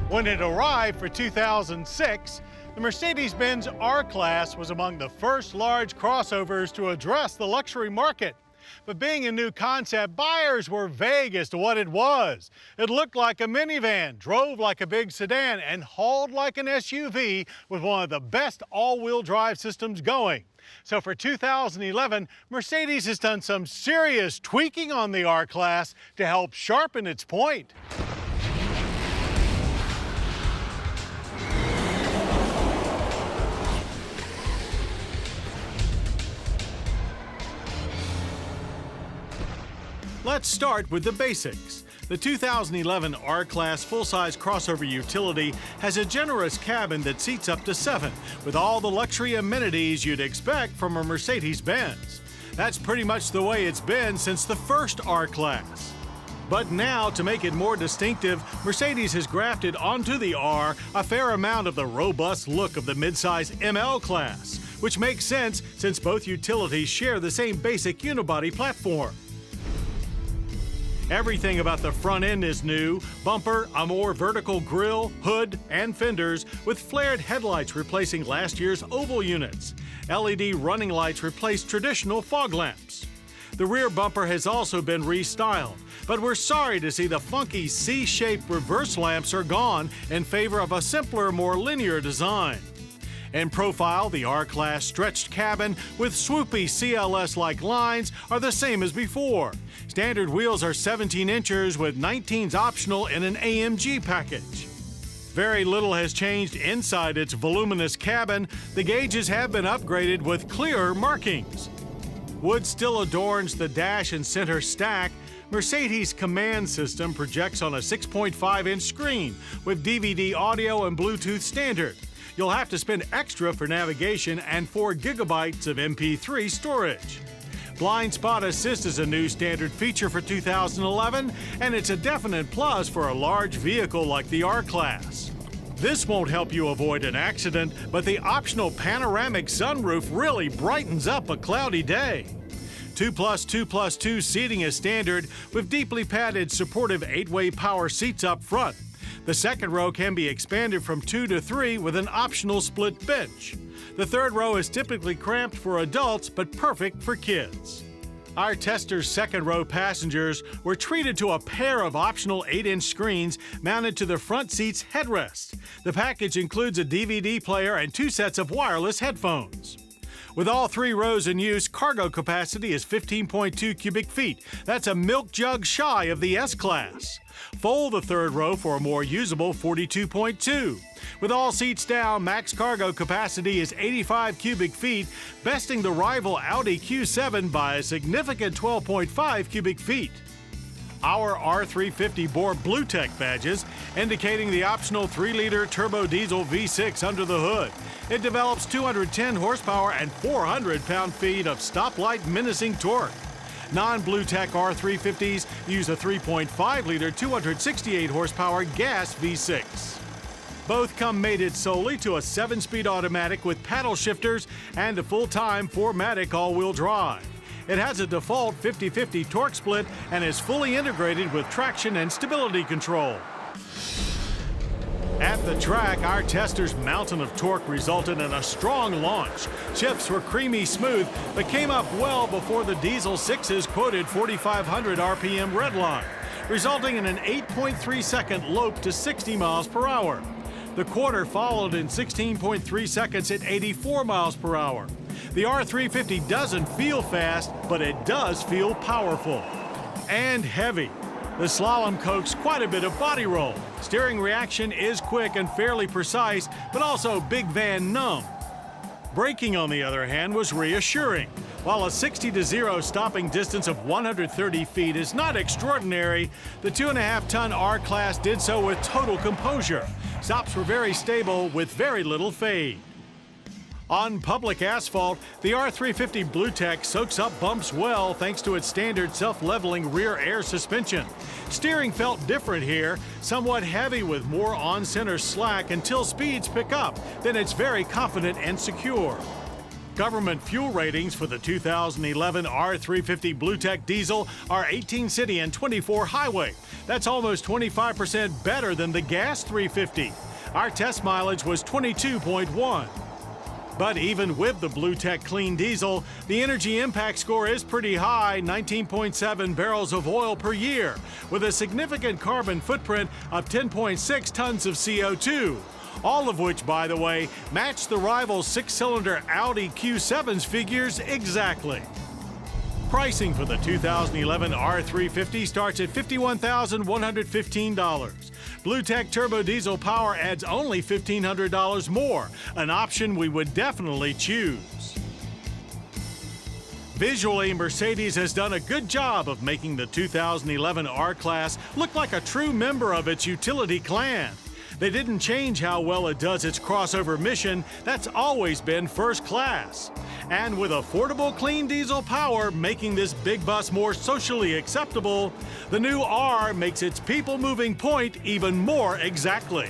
When it arrived for 2006, the Mercedes-Benz R-Class was among the first large crossovers to address the luxury market. But being a new concept, buyers were vague as to what it was. It looked like a minivan, drove like a big sedan, and hauled like an SUV with one of the best all-wheel drive systems going. So for 2011, Mercedes has done some serious tweaking on the R-Class to help sharpen its point. Let's start with the basics. The 2011 R-Class full-size crossover utility has a generous cabin that seats up to 7, with all the luxury amenities you'd expect from a Mercedes-Benz. That's pretty much the way it's been since the first R-Class. But now, to make it more distinctive, Mercedes has grafted onto the R a fair amount of the robust look of the midsize ML class, which makes sense since both utilities share the same basic unibody platform. Everything about the front end is new: bumper, a more vertical grille, hood, and fenders, with flared headlights replacing last year's oval units. LED running lights replace traditional fog lamps. The rear bumper has also been restyled, but we're sorry to see the funky C-shaped reverse lamps are gone in favor of a simpler, more linear design. In profile, the R-Class stretched cabin with swoopy CLS-like lines are the same as before. Standard wheels are 17 inches with 19s optional in an AMG package. Very little has changed inside its voluminous cabin. The gauges have been upgraded with clearer markings. Wood still adorns the dash and center stack. Mercedes' command system projects on a 6.5-inch screen with DVD audio and Bluetooth standard. You'll have to spend extra for navigation and 4 gigabytes of MP3 storage. Blind Spot Assist is a new standard feature for 2011, and it's a definite plus for a large vehicle like the R-Class. This won't help you avoid an accident, but the optional panoramic sunroof really brightens up a cloudy day. 2+2+2 seating is standard, with deeply padded supportive 8-way power seats up front. The second row can be expanded from 2 to 3 with an optional split bench. The third row is typically cramped for adults, but perfect for kids. Our testers' second row passengers were treated to a pair of optional 8-inch screens mounted to the front seat's headrest. The package includes a DVD player and 2 sets of wireless headphones. With all 3 rows in use, cargo capacity is 15.2 cubic feet. That's a milk jug shy of the S-Class. Fold the third row for a more usable 42.2. With all seats down, max cargo capacity is 85 cubic feet, besting the rival Audi Q7 by a significant 12.5 cubic feet. Our R350 bore BlueTech badges, indicating the optional 3-liter turbo diesel V6 under the hood. It develops 210 horsepower and 400 pound-feet of stoplight menacing torque. Non-BlueTech R350s use a 3.5-liter 268 horsepower gas V6. Both come mated solely to a 7-speed automatic with paddle shifters and a full-time 4MATIC all-wheel drive. It has a default 50-50 torque split and is fully integrated with traction and stability control. At the track, our testers' mountain of torque resulted in a strong launch. Shifts were creamy smooth, but came up well before the Diesel 6's quoted 4,500 RPM redline, resulting in an 8.3-second lope to 60 miles per hour. The quarter followed in 16.3 seconds at 84 miles per hour. The R350 doesn't feel fast, but it does feel powerful and heavy. The slalom coaxed quite a bit of body roll. Steering reaction is quick and fairly precise, but also big van numb. Braking, on the other hand, was reassuring. While a 60-0 stopping distance of 130 feet is not extraordinary, the 2.5-ton R-Class did so with total composure. Stops were very stable with very little fade. On public asphalt, the R350 BlueTech soaks up bumps well thanks to its standard self-leveling rear air suspension. Steering felt different here, somewhat heavy with more on-center slack until speeds pick up. Then it's very confident and secure. Government fuel ratings for the 2011 R350 BlueTech diesel are 18 city and 24 highway. That's almost 25% better than the gas 350. Our test mileage was 22.1. But even with the BlueTech clean diesel, the energy impact score is pretty high, 19.7 barrels of oil per year, with a significant carbon footprint of 10.6 tons of CO2. All of which, by the way, match the rival six-cylinder Audi Q7's figures exactly. Pricing for the 2011 R350 starts at $51,115. BlueTech Turbo Diesel Power adds only $1,500 more, an option we would definitely choose. Visually, Mercedes has done a good job of making the 2011 R-Class look like a true member of its utility clan. They didn't change how well it does its crossover mission. That's always been first class. And with affordable clean diesel power making this big bus more socially acceptable, the new R makes its people-moving point even more exactly.